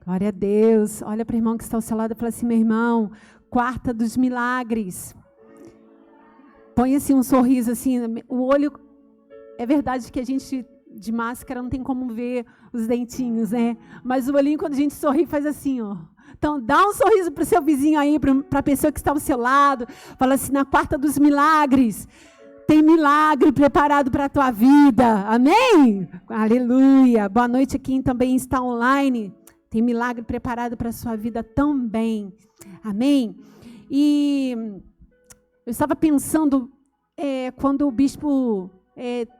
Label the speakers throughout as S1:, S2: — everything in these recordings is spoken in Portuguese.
S1: Glória a Deus. Olha para o irmão que está ao seu lado e fala assim: meu irmão, quarta dos milagres. Põe assim um sorriso assim, o olho. É verdade que a gente de máscara não tem como ver os dentinhos, né? Mas o olhinho, quando a gente sorri, faz assim, ó. Então, dá um sorriso para o seu vizinho aí, para a pessoa que está ao seu lado. Fala assim: na quarta dos milagres, tem milagre preparado para a tua vida. Amém? Aleluia. Boa noite a quem também está online. Tem milagre preparado para a sua vida também. Amém? E eu estava pensando, quando o bispo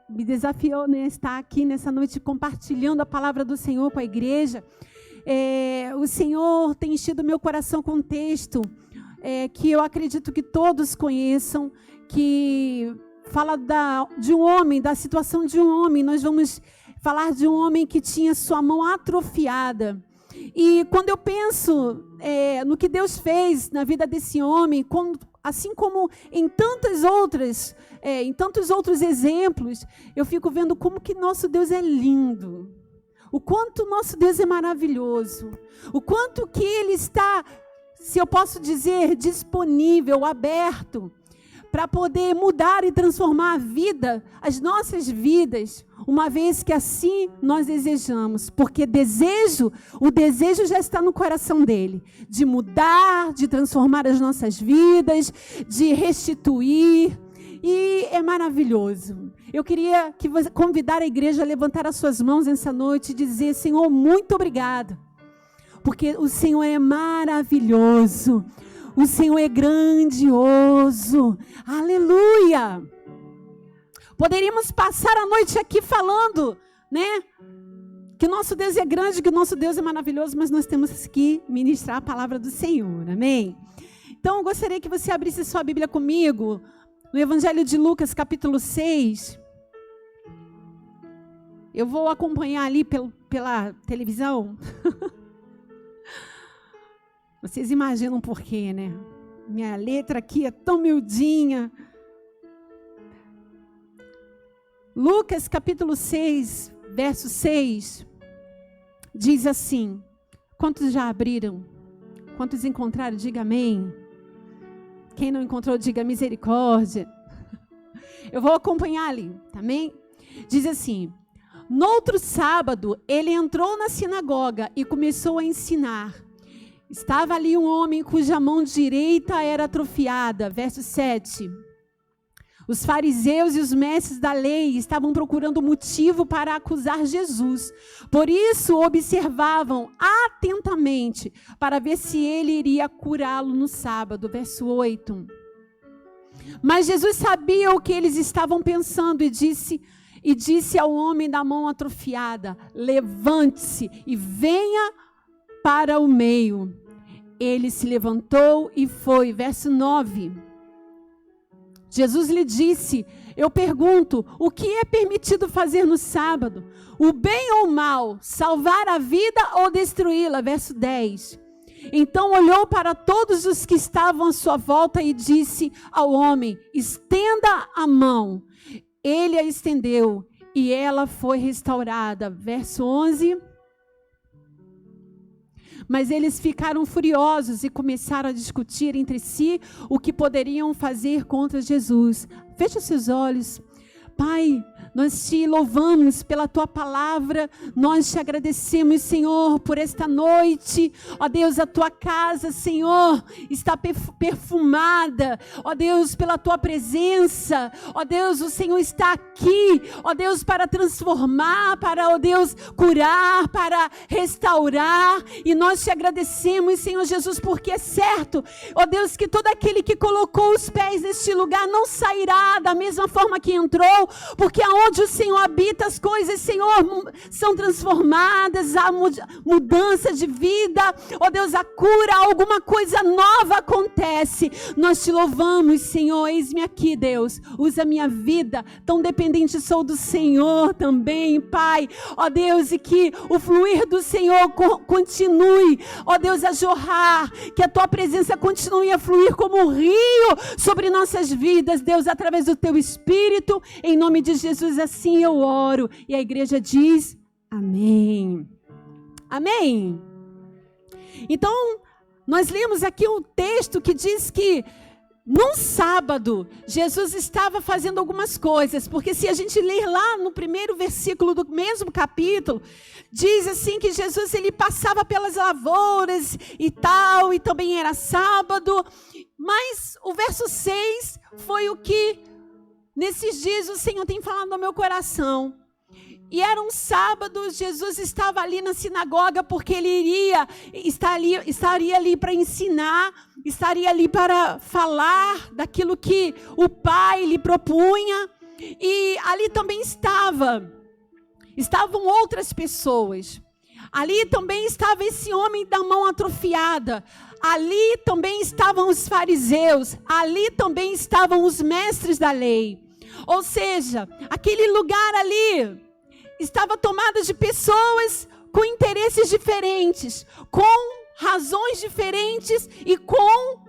S1: me desafiou, né, estar aqui nessa noite compartilhando a palavra do Senhor com a igreja. O Senhor tem enchido meu coração com um texto que eu acredito que todos conheçam, que fala de um homem, da situação de um homem. Nós vamos falar de um homem que tinha sua mão atrofiada. E quando eu penso no que Deus fez na vida desse homem, assim como em tantos outros exemplos, eu fico vendo como que nosso Deus é lindo. O quanto nosso Deus é maravilhoso, o quanto que Ele está, se eu posso dizer, disponível, aberto, para poder mudar e transformar as nossas vidas, uma vez que assim nós desejamos, porque o desejo já está no coração dele, de mudar, de transformar as nossas vidas, de restituir. E é maravilhoso. Eu queria convidar a igreja a levantar as suas mãos nessa noite e dizer: Senhor, muito obrigado, porque o Senhor é maravilhoso, o Senhor é grandioso. Aleluia! Poderíamos passar a noite aqui falando, né, que nosso Deus é grande, que nosso Deus é maravilhoso, mas nós temos que ministrar a palavra do Senhor, amém? Então eu gostaria que você abrisse sua Bíblia comigo no Evangelho de Lucas, capítulo 6. Eu vou acompanhar ali pela televisão. Vocês imaginam por quê, né? Minha letra aqui é tão miudinha. Lucas, capítulo 6, verso 6, diz assim: quantos já abriram? Quantos encontraram? Diga amém. Quem não encontrou, diga misericórdia. Eu vou acompanhar ali, amém? Diz assim: no outro sábado, ele entrou na sinagoga e começou a ensinar. Estava ali um homem cuja mão direita era atrofiada. Verso 7. Os fariseus e os mestres da lei estavam procurando motivo para acusar Jesus. Por isso, observavam atentamente para ver se ele iria curá-lo no sábado. Verso 8. Mas Jesus sabia o que eles estavam pensando e disse ao homem da mão atrofiada: levante-se e venha para o meio. Ele se levantou e foi. Verso 9. Jesus lhe disse: eu pergunto, o que é permitido fazer no sábado? O bem ou o mal? Salvar a vida ou destruí-la? Verso 10. Então olhou para todos os que estavam à sua volta e disse ao homem: estenda a mão. Ele a estendeu e ela foi restaurada. Verso 11. Mas eles ficaram furiosos e começaram a discutir entre si o que poderiam fazer contra Jesus. Feche os seus olhos. Pai, nós te louvamos pela tua palavra, nós te agradecemos, Senhor, por esta noite. Ó Deus, a tua casa, Senhor, está perfumada, ó Deus, pela tua presença. Ó Deus, o Senhor está aqui, ó Deus, para transformar, para, ó Deus, curar, para restaurar. E nós te agradecemos, Senhor Jesus, porque é certo, ó Deus, que todo aquele que colocou os pés neste lugar não sairá da mesma forma que entrou, porque aonde o Senhor habita, as coisas, Senhor, são transformadas, há mudança de vida, ó Deus, a cura, alguma coisa nova acontece. Nós te louvamos, Senhor. Eis-me aqui, Deus, usa a minha vida, tão dependente sou do Senhor também, Pai, ó Deus, e que o fluir do Senhor continue, ó Deus, a jorrar, que a tua presença continue a fluir como um rio sobre nossas vidas, Deus, através do teu Espírito. Em nome de Jesus, assim eu oro. E a igreja diz amém. Amém. Então, nós lemos aqui um texto que diz que num sábado, Jesus estava fazendo algumas coisas, porque se a gente ler lá no primeiro versículo do mesmo capítulo, diz assim que Jesus ele passava pelas lavouras e tal, e também era sábado, mas o verso 6 foi o que nesses dias o Senhor tem falado no meu coração. E era um sábado, Jesus estava ali na sinagoga porque ele estaria ali para ensinar, estaria ali para falar daquilo que o Pai lhe propunha. E ali também estavam outras pessoas. Ali também estava esse homem da mão atrofiada. Ali também estavam os fariseus. Ali também estavam os mestres da lei. Ou seja, aquele lugar ali estava tomada de pessoas com interesses diferentes, com razões diferentes e com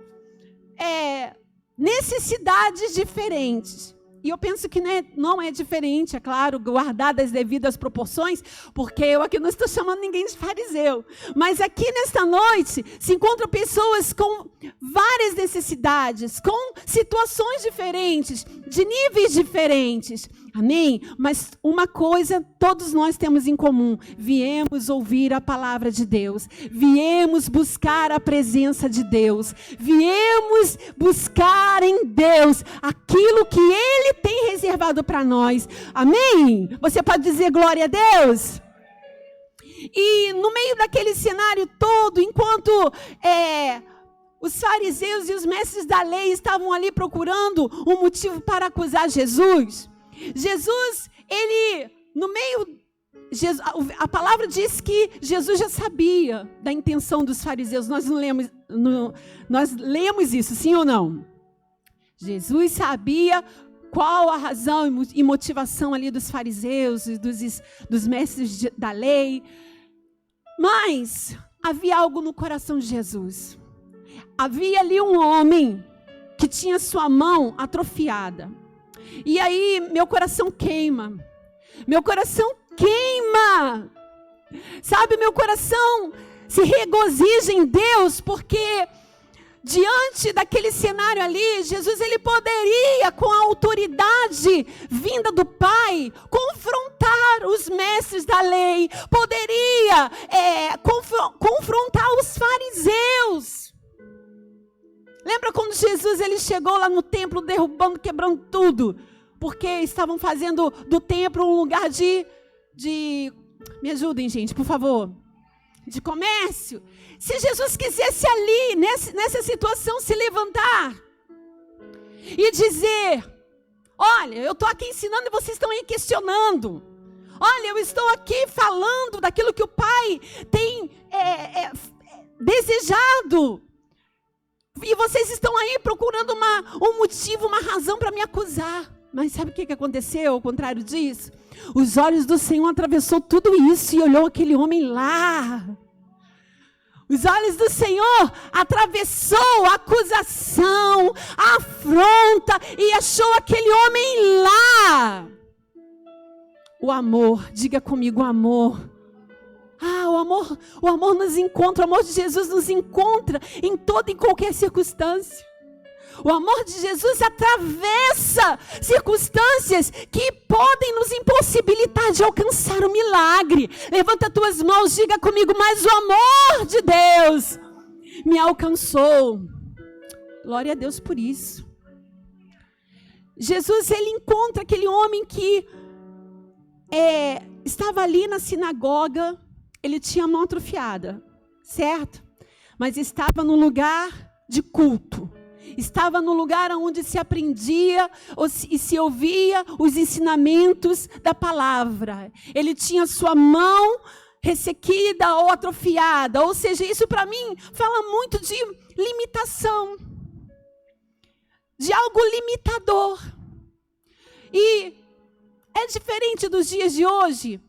S1: necessidades diferentes. E eu penso que não é diferente, é claro, guardadas as devidas proporções, porque eu aqui não estou chamando ninguém de fariseu. Mas aqui nesta noite se encontram pessoas com várias necessidades, com situações diferentes, de níveis diferentes. Amém? Mas uma coisa todos nós temos em comum: viemos ouvir a palavra de Deus, viemos buscar a presença de Deus, viemos buscar em Deus aquilo que Ele tem reservado para nós. Amém? Você pode dizer glória a Deus? E no meio daquele cenário todo, enquanto os fariseus e os mestres da lei estavam ali procurando um motivo para acusar Jesus, a palavra diz que Jesus já sabia da intenção dos fariseus. Nós lemos isso, sim ou não? Jesus sabia qual a razão e motivação ali dos fariseus e dos mestres da lei. Mas havia algo no coração de Jesus. Havia ali um homem que tinha sua mão atrofiada. E aí meu coração queima. Meu coração queima. Sabe, meu coração se regozija em Deus, porque diante daquele cenário ali, Jesus ele poderia, com a autoridade vinda do Pai, confrontar os mestres da lei, poderia confrontar os fariseus. Lembra quando Jesus ele chegou lá no templo, derrubando, quebrando tudo, porque estavam fazendo do templo um lugar de me ajudem, gente, por favor, de comércio. Se Jesus quisesse ali, nessa situação, se levantar e dizer: olha, eu estou aqui ensinando e vocês estão aí questionando. Olha, eu estou aqui falando daquilo que o Pai tem desejado. E vocês estão aí procurando um motivo, uma razão para me acusar. Mas sabe o que aconteceu ao contrário disso? Os olhos do Senhor atravessou tudo isso e olhou aquele homem lá. Os olhos do Senhor atravessou a acusação, a afronta e achou aquele homem lá. O amor, diga comigo, o amor. O amor nos encontra, o amor de Jesus nos encontra em toda e qualquer circunstância. O amor de Jesus atravessa circunstâncias que podem nos impossibilitar de alcançar o milagre. Levanta tuas mãos, diga comigo, mas o amor de Deus me alcançou. Glória a Deus por isso. Jesus, ele encontra aquele homem que estava ali na sinagoga. Ele tinha a mão atrofiada, certo? Mas estava no lugar de culto. Estava no lugar onde se aprendia e se ouvia os ensinamentos da palavra. Ele tinha sua mão ressequida ou atrofiada. Ou seja, isso para mim fala muito de limitação. De algo limitador. E é diferente dos dias de hoje.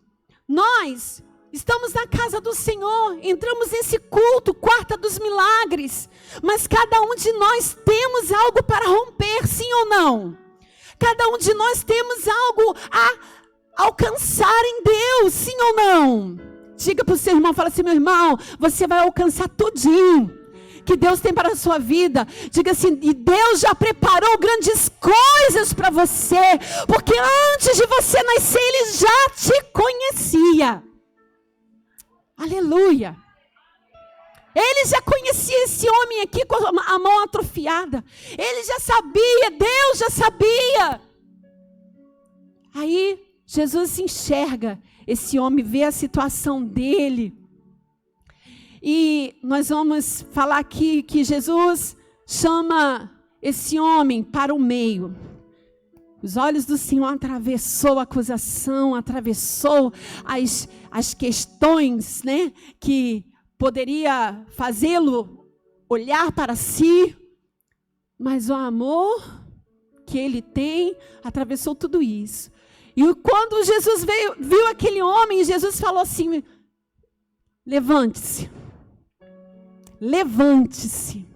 S1: Nós estamos na casa do Senhor, entramos nesse culto, quarta dos milagres, mas cada um de nós temos algo para romper, sim ou não? Cada um de nós temos algo a alcançar em Deus, sim ou não? Diga para o seu irmão, fala assim, meu irmão, você vai alcançar tudinho que Deus tem para a sua vida. Diga assim, e Deus já preparou grandes coisas para você, porque antes de você nascer, Ele já te conhecia. Aleluia. Ele já conhecia esse homem aqui com a mão atrofiada. Ele já sabia, Deus já sabia. Aí, Jesus se enxerga esse homem, vê a situação dele. E nós vamos falar aqui que Jesus chama esse homem para o meio. Os olhos do Senhor atravessou a acusação, atravessou as questões, né, que poderia fazê-lo olhar para si. Mas o amor que ele tem atravessou tudo isso. E quando Jesus viu aquele homem, Jesus falou assim, levante-se. Levante-se.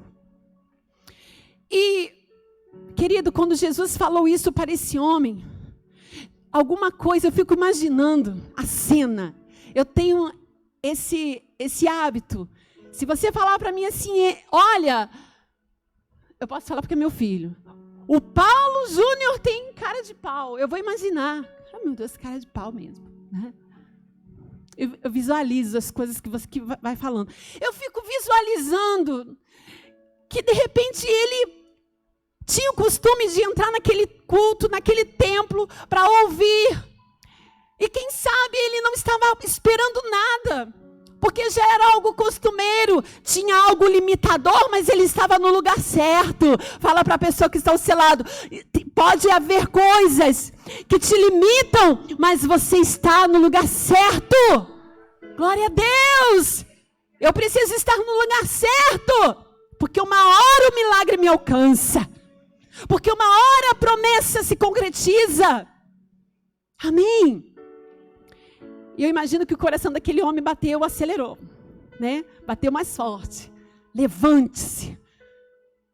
S1: E, querido, quando Jesus falou isso para esse homem, alguma coisa, eu fico imaginando a cena. Eu tenho esse hábito. Se você falar para mim assim, olha, eu posso falar porque é meu filho. O Paulo Júnior tem cara de pau. Eu vou imaginar. Ah, meu Deus, cara de pau mesmo, né? Eu visualizo as coisas que você vai falando. Eu fico visualizando que, de repente, ele tinha o costume de entrar naquele culto, naquele templo, para ouvir. E quem sabe ele não estava esperando nada, porque já era algo costumeiro, tinha algo limitador, mas ele estava no lugar certo. Fala para a pessoa que está ao seu lado, pode haver coisas que te limitam, mas você está no lugar certo. Glória a Deus! Eu preciso estar no lugar certo, porque uma hora o milagre me alcança, porque uma hora a promessa se concretiza. Amém? E eu imagino que o coração daquele homem bateu, acelerou, né? Bateu mais forte. Levante-se.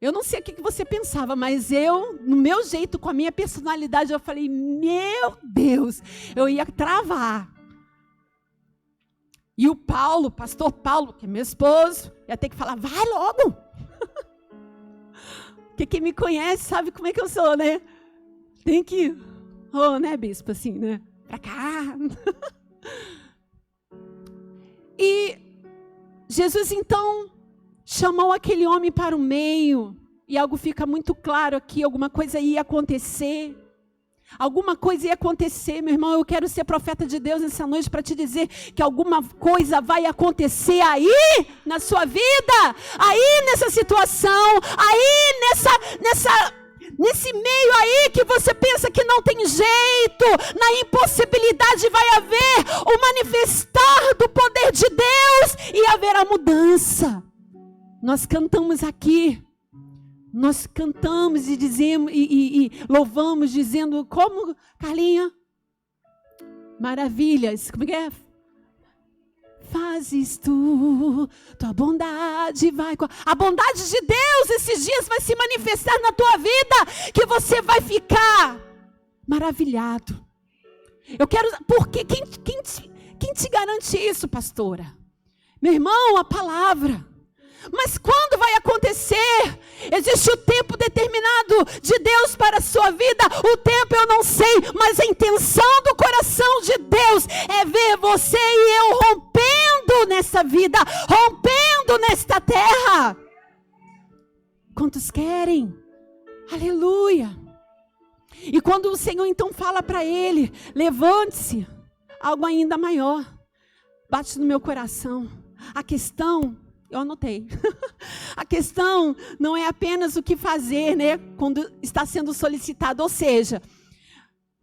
S1: Eu não sei o que você pensava, mas eu, no meu jeito, com a minha personalidade, eu falei, meu Deus, eu ia travar. E o Paulo, pastor Paulo, que é meu esposo, ia ter que falar, vai logo. Porque quem me conhece sabe como é que eu sou, né? Tem que, né, bispo, assim, né? Pra cá. E Jesus então chamou aquele homem para o meio, e algo fica muito claro aqui, alguma coisa ia acontecer. Alguma coisa ia acontecer, meu irmão. Eu quero ser profeta de Deus nessa noite para te dizer que alguma coisa vai acontecer aí na sua vida, aí nessa situação, aí nesse meio aí que você pensa que não tem jeito, na impossibilidade vai haver o manifestar do poder de Deus e haverá mudança. Nós cantamos aqui, nós cantamos e dizemos e louvamos dizendo como, Carlinha? Maravilhas, como é? Fazes tu, tua bondade vai... A bondade de Deus esses dias vai se manifestar na tua vida, que você vai ficar maravilhado. Eu quero... Porque quem te garante isso, pastora? Meu irmão, a palavra. Mas quando vai acontecer? Existe o tempo determinado de Deus para a sua vida. O tempo eu não sei, mas a intenção do coração de Deus é ver você e eu rompendo nessa vida, rompendo nesta terra. Quantos querem? Aleluia. E quando o Senhor então fala para ele, levante-se, algo ainda maior bate no meu coração. A questão... Eu anotei. A questão não é apenas o que fazer, né? Quando está sendo solicitado. Ou seja,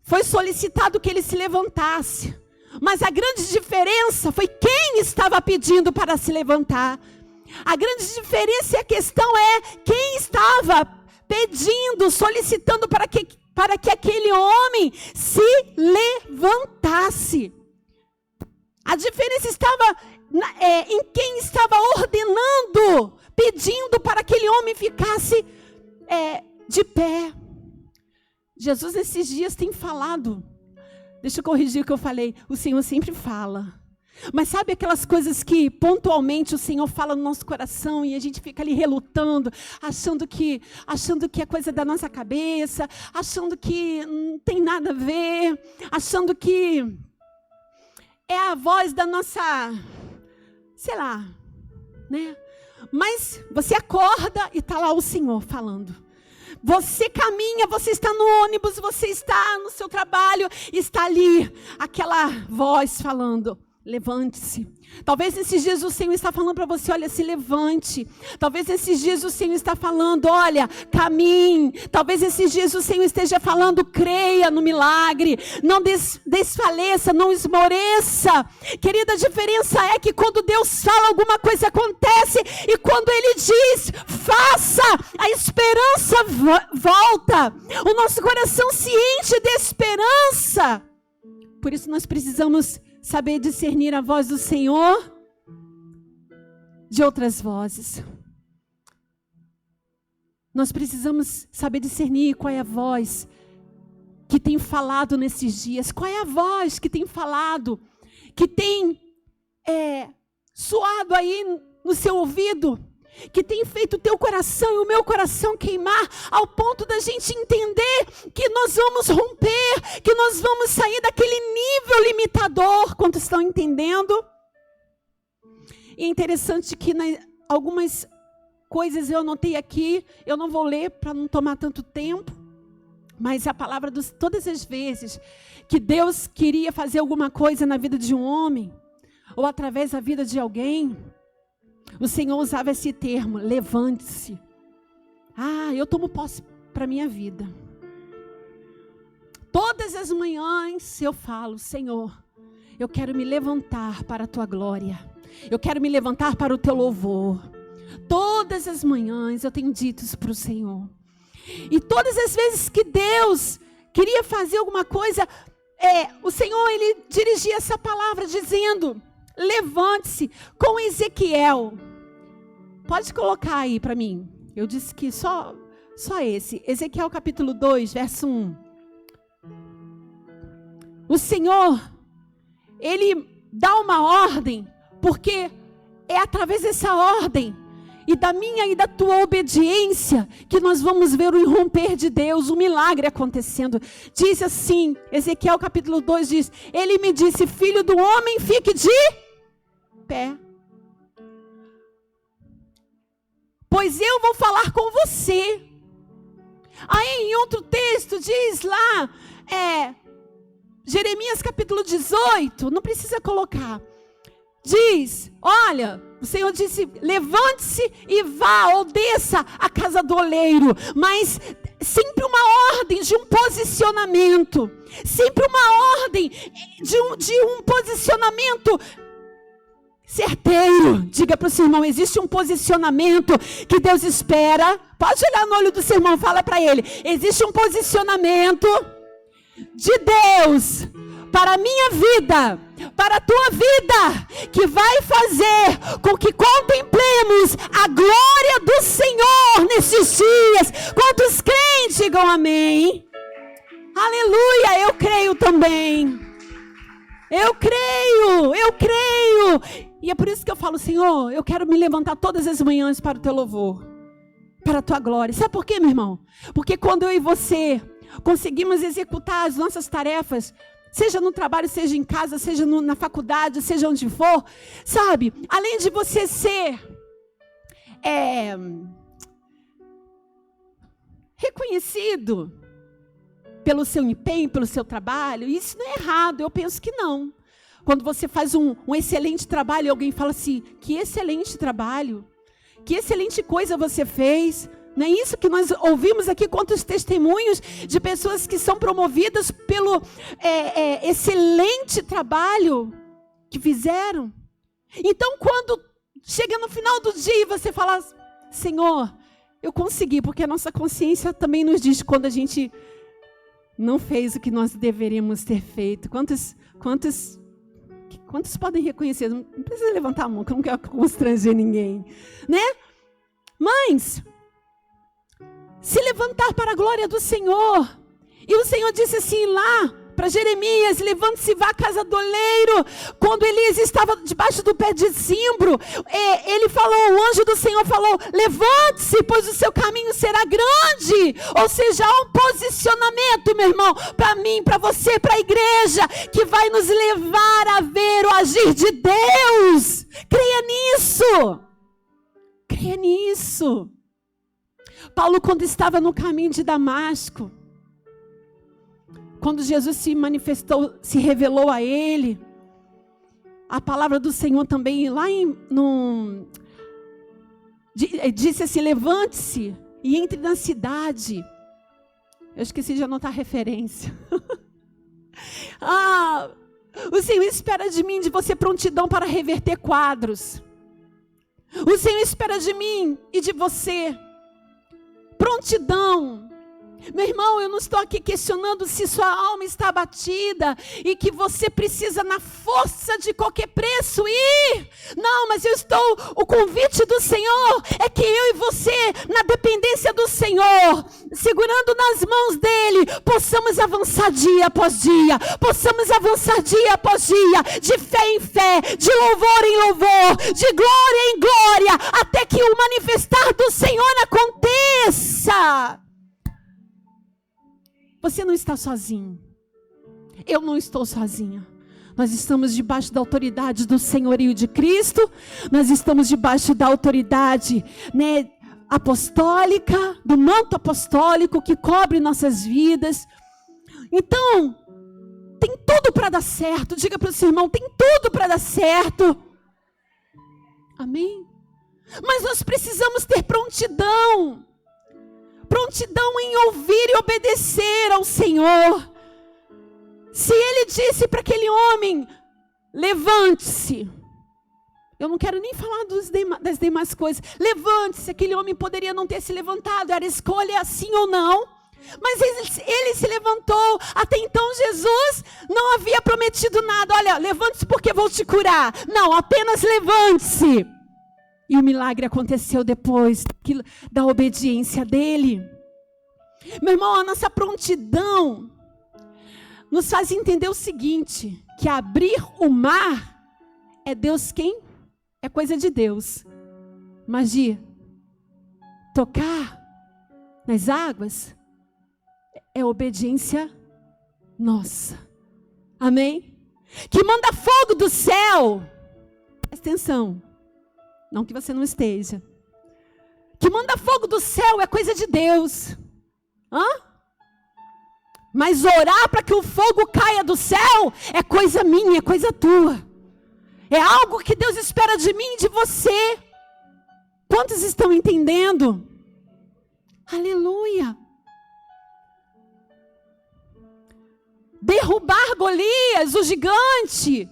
S1: foi solicitado que ele se levantasse. Mas a grande diferença foi quem estava pedindo para se levantar. A grande diferença e a questão é quem estava pedindo, solicitando para que aquele homem se levantasse. A diferença estava... em quem estava ordenando, pedindo para que aquele homem ficasse de pé. Jesus nesses dias tem falado, deixa eu corrigir o que eu falei, o Senhor sempre fala, Mas sabe aquelas coisas que pontualmente o Senhor fala no nosso coração e a gente fica ali relutando, achando que é coisa da nossa cabeça, achando que não tem nada a ver, achando que é a voz da nossa, sei lá, né? Mas você acorda e está lá o Senhor falando. Você caminha, você está no ônibus, você está no seu trabalho, está ali aquela voz falando: levante-se. Talvez nesses dias o Senhor está falando para você: olha, se levante. Talvez nesses dias o Senhor está falando: olha, caminhe. Talvez nesses dias o Senhor esteja falando: creia no milagre. Não desfaleça, não esmoreça. Querida, a diferença é que quando Deus fala, alguma coisa acontece. E quando Ele diz, faça, a esperança volta. O nosso coração se enche de esperança. Por isso nós precisamos saber discernir a voz do Senhor de outras vozes. Nós precisamos saber discernir qual é a voz que tem falado nesses dias. Qual é a voz que tem falado, que tem soado aí no seu ouvido, que tem feito o teu coração e o meu coração queimar, ao ponto da gente entender que nós vamos romper, que nós vamos sair daquele nível limitador. Quantos estão entendendo? E é interessante que algumas coisas eu anotei aqui, eu não vou ler para não tomar tanto tempo, mas a palavra todas as vezes que Deus queria fazer alguma coisa na vida de um homem, ou através da vida de alguém, o Senhor usava esse termo: levante-se. Eu tomo posse para a minha vida. Todas as manhãs eu falo: Senhor, eu quero me levantar para a tua glória. Eu quero me levantar para o teu louvor. Todas as manhãs eu tenho dito isso para o Senhor. E todas as vezes que Deus queria fazer alguma coisa, o Senhor, Ele dirigia essa palavra dizendo: levante-se. Com Ezequiel. Pode colocar aí para mim. Eu disse que só esse. Ezequiel capítulo 2, verso 1. O Senhor, Ele dá uma ordem, porque é através dessa ordem e da minha e da tua obediência que nós vamos ver o irromper de Deus, o milagre acontecendo. Diz assim, Ezequiel capítulo 2 diz: Ele me disse: filho do homem, fique de pé, pois eu vou falar com você. Aí em outro texto diz lá, Jeremias capítulo 18, não precisa colocar, diz: olha, o Senhor disse: levante-se e vá ou desça a casa do oleiro. Mas sempre uma ordem de um posicionamento, sempre uma ordem de um posicionamento certeiro. Diga para o seu irmão: existe um posicionamento que Deus espera. Pode olhar no olho do seu irmão, fala para ele: existe um posicionamento de Deus para a minha vida, para a tua vida, que vai fazer com que contemplemos a glória do Senhor nesses dias. Quantos crentes digam amém? Aleluia, eu creio também. Eu creio. E é por isso que eu falo: Senhor, eu quero me levantar todas as manhãs para o teu louvor, para a tua glória. Sabe por quê, meu irmão? Porque quando eu e você conseguimos executar as nossas tarefas, seja no trabalho, seja em casa, seja na faculdade, seja onde for, sabe? Além de você ser reconhecido pelo seu empenho, pelo seu trabalho, isso não é errado, eu penso que não. Quando você faz um excelente trabalho e alguém fala assim: que excelente trabalho, que excelente coisa você fez. Não é isso que nós ouvimos aqui? Quantos testemunhos de pessoas que são promovidas pelo excelente trabalho que fizeram. Então, quando chega no final do dia e você fala: Senhor, eu consegui, porque a nossa consciência também nos diz quando a gente não fez o que nós deveríamos ter feito. Quantos podem reconhecer? Não precisa levantar a mão, que eu não quero constranger ninguém, né? Mas se levantar para a glória do Senhor. E o Senhor disse assim lá para Jeremias: levante-se e vá à casa do oleiro. Quando Elias estava debaixo do pé de zimbro, ele falou, o anjo do Senhor falou: levante-se, pois o seu caminho será grande. Ou seja, há um posicionamento, meu irmão, para mim, para você, para a igreja, que vai nos levar a ver o agir de Deus. Creia nisso. Creia nisso. Paulo, quando estava no caminho de Damasco, quando Jesus se manifestou, se revelou a ele, a palavra do Senhor também, lá disse assim: levante-se e entre na cidade. Eu esqueci de anotar a referência. O Senhor espera de mim, de você, prontidão para reverter quadros. O Senhor espera de mim e de você prontidão. Meu irmão, eu não estou aqui questionando se sua alma está abatida e que você precisa, na força de qualquer preço, ir. Não, mas o convite do Senhor é que eu e você, na dependência do Senhor, segurando nas mãos dele, possamos avançar dia após dia, possamos avançar dia após dia, de fé em fé, de louvor em louvor, de glória em glória, até que o manifestar do Senhor aconteça. Você não está sozinho. Eu não estou sozinha. Nós estamos debaixo da autoridade do senhorio de Cristo. Nós estamos debaixo da autoridade, apostólica, do manto apostólico que cobre nossas vidas. Então, tem tudo para dar certo. Diga para o seu irmão: tem tudo para dar certo. Amém? Mas nós precisamos ter prontidão. Prontidão em ouvir e obedecer ao Senhor. Se ele disse para aquele homem: levante-se. Eu não quero nem falar das demais coisas. Levante-se. Aquele homem poderia não ter se levantado. Era escolha sim ou não. Mas ele se levantou. Até então Jesus não havia prometido nada. Olha, levante-se porque vou te curar. Não, apenas levante-se. E o milagre aconteceu depois da obediência dele. Meu irmão, a nossa prontidão nos faz entender o seguinte: que abrir o mar é Deus quem? É coisa de Deus. Mas de tocar nas águas é obediência nossa. Amém? Que manda fogo do céu. Presta atenção. Não que você não esteja. Que manda fogo do céu é coisa de Deus. Mas orar para que o fogo caia do céu é coisa minha, é coisa tua. É algo que Deus espera de mim e de você. Quantos estão entendendo? Aleluia. Derrubar Golias, o gigante,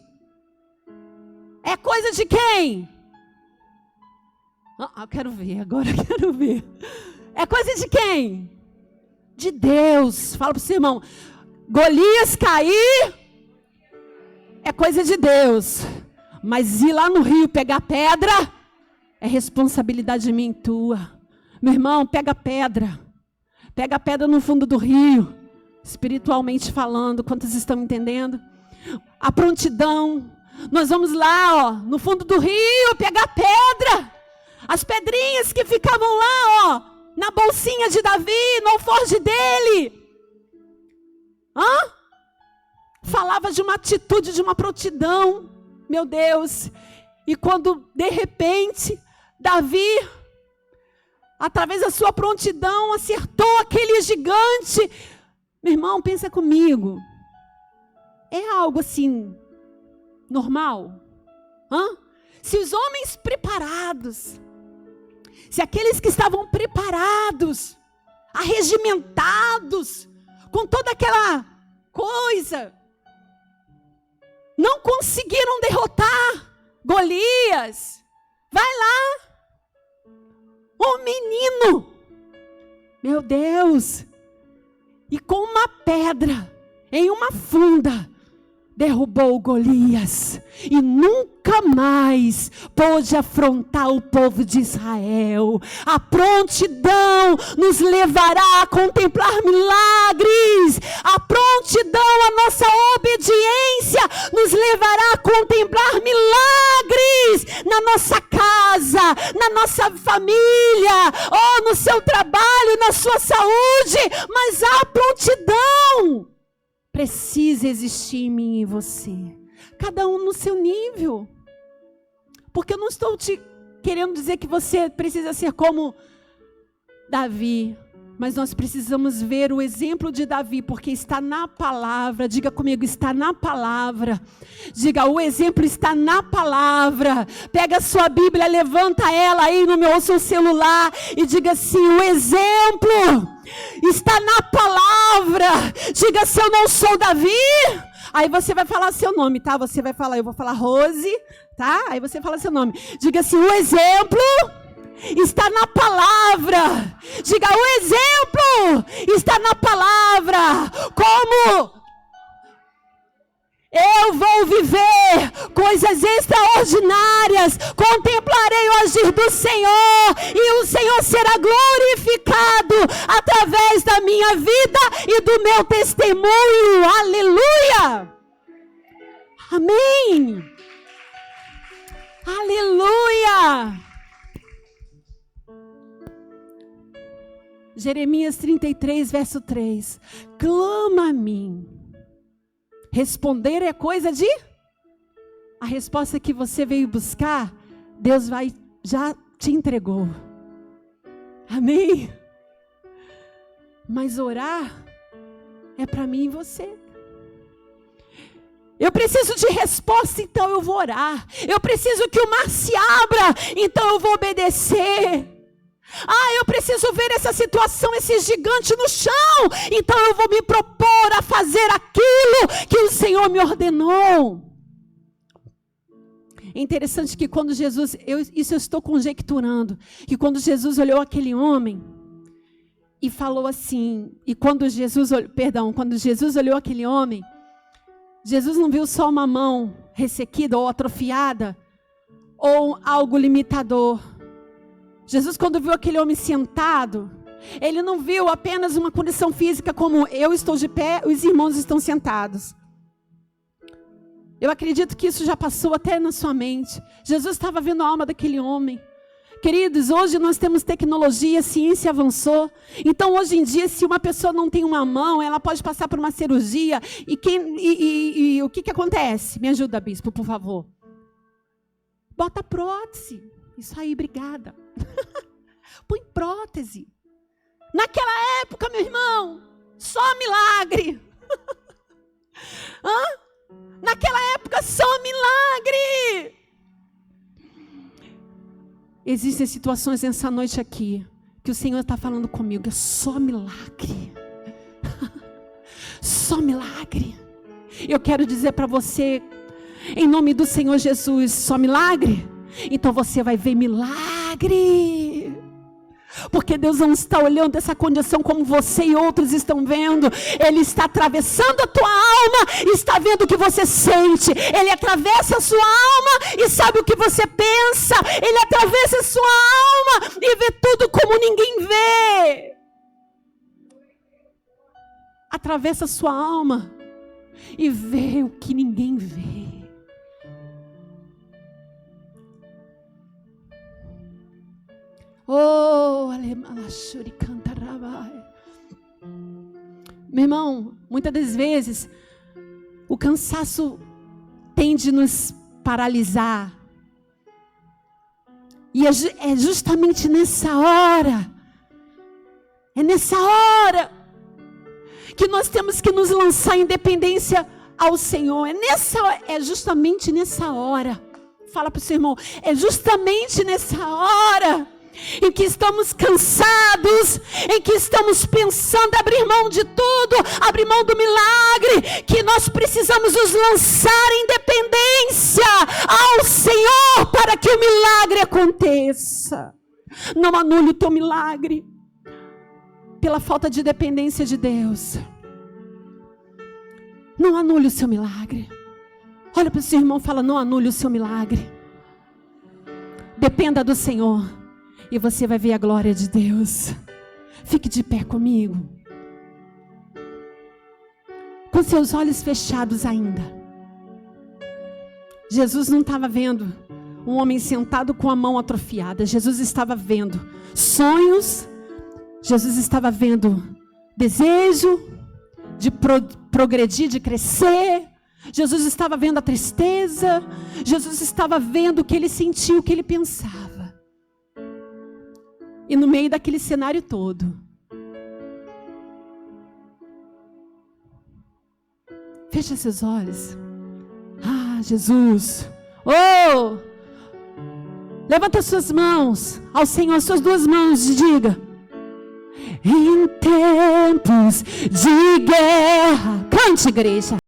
S1: é coisa de quem? Eu quero ver, agora eu quero ver. É coisa de quem? De Deus. Fala para o seu irmão: Golias cair é coisa de Deus. Mas ir lá no rio pegar pedra é responsabilidade minha e tua. Meu irmão, pega pedra. Pega a pedra no fundo do rio. Espiritualmente falando, quantos estão entendendo? A prontidão. Nós vamos lá, no fundo do rio pegar pedra. As pedrinhas que ficavam lá, na bolsinha de Davi, no alforje dele. Falava de uma atitude, de uma prontidão. Meu Deus. E quando, de repente, Davi, através da sua prontidão, acertou aquele gigante. Meu irmão, pensa comigo. É algo assim, normal? Se os homens preparados, se aqueles que estavam preparados, arregimentados, com toda aquela coisa, não conseguiram derrotar Golias, vai lá, um menino, meu Deus, e com uma pedra em uma funda, derrubou Golias e nunca mais pôde afrontar o povo de Israel. A prontidão nos levará a contemplar milagres. A prontidão, a nossa obediência nos levará a contemplar milagres na nossa casa, na nossa família, ou no seu trabalho, na sua saúde. Mas a prontidão precisa existir em mim e você. Cada um no seu nível. Porque eu não estou te querendo dizer que você precisa ser como Davi. Mas nós precisamos ver o exemplo de Davi, porque está na palavra. Diga comigo, está na palavra. Diga, o exemplo está na palavra. Pega a sua Bíblia, levanta ela aí no seu celular e diga assim, o exemplo está na palavra. Diga, se eu não sou Davi, aí você vai falar seu nome, tá? Você vai falar, eu vou falar Rose, tá? Aí você fala seu nome. Diga assim, o exemplo está na palavra. Diga, o exemplo está na palavra. Como eu vou viver coisas extraordinárias, contemplarei o agir do Senhor, e o Senhor será glorificado através da minha vida e do meu testemunho. Aleluia! Amém! Aleluia! Jeremias 33, verso 3. Clama a mim. Responder é coisa de... A resposta que você veio buscar, Deus já te entregou. Amém? Mas orar é para mim e você. Eu preciso de resposta, então eu vou orar. Eu preciso que o mar se abra, então eu vou obedecer. Eu preciso ver essa situação, esse gigante no chão, então eu vou me propor a fazer aquilo que o Senhor me ordenou. É interessante que quando Jesus, isso eu estou conjecturando, que quando Jesus olhou aquele homem e falou assim, quando Jesus olhou aquele homem, Jesus não viu só uma mão ressequida ou atrofiada, ou algo limitador. Jesus, quando viu aquele homem sentado, ele não viu apenas uma condição física como eu estou de pé, os irmãos estão sentados. Eu acredito que isso já passou até na sua mente. Jesus estava vendo a alma daquele homem. Queridos, hoje nós temos tecnologia, a ciência avançou. Então, hoje em dia, se uma pessoa não tem uma mão, ela pode passar por uma cirurgia. E o que acontece? Me ajuda, bispo, por favor. Bota prótese. Isso aí, obrigada. Põe prótese. Naquela época, meu irmão, só milagre. Naquela época, só milagre. Existem situações nessa noite aqui que o Senhor está falando comigo, é só milagre. Só milagre. Eu quero dizer para você, em nome do Senhor Jesus, só milagre? Então você vai ver milagre. Porque Deus não está olhando essa condição como você e outros estão vendo. Ele está atravessando a tua alma, está vendo o que você sente. Ele atravessa a sua alma e sabe o que você pensa. Ele atravessa a sua alma e vê tudo como ninguém vê. Atravessa a sua alma e vê o que ninguém vê. Meu irmão, muitas das vezes o cansaço tende a nos paralisar. E é justamente nessa hora, que nós temos que nos lançar em dependência ao Senhor. É justamente nessa hora. Fala para o seu irmão, é justamente nessa hora em que estamos cansados, em que estamos pensando em abrir mão de tudo, abrir mão do milagre, que nós precisamos nos lançar em dependência ao Senhor para que o milagre aconteça. Não anule o teu milagre pela falta de dependência de Deus. Não anule o seu milagre. Olha para o seu irmão e fala: não anule o seu milagre. Dependa do Senhor e você vai ver a glória de Deus. Fique de pé comigo. Com seus olhos fechados ainda. Jesus não estava vendo um homem sentado com a mão atrofiada. Jesus estava vendo sonhos. Jesus estava vendo desejo de progredir, de crescer. Jesus estava vendo a tristeza. Jesus estava vendo o que ele sentiu, o que ele pensava. E no meio daquele cenário todo, fecha seus olhos. Ah, Jesus. Oh! Levanta suas mãos ao Senhor, suas duas mãos, e diga: em tempos de guerra. Cante, igreja.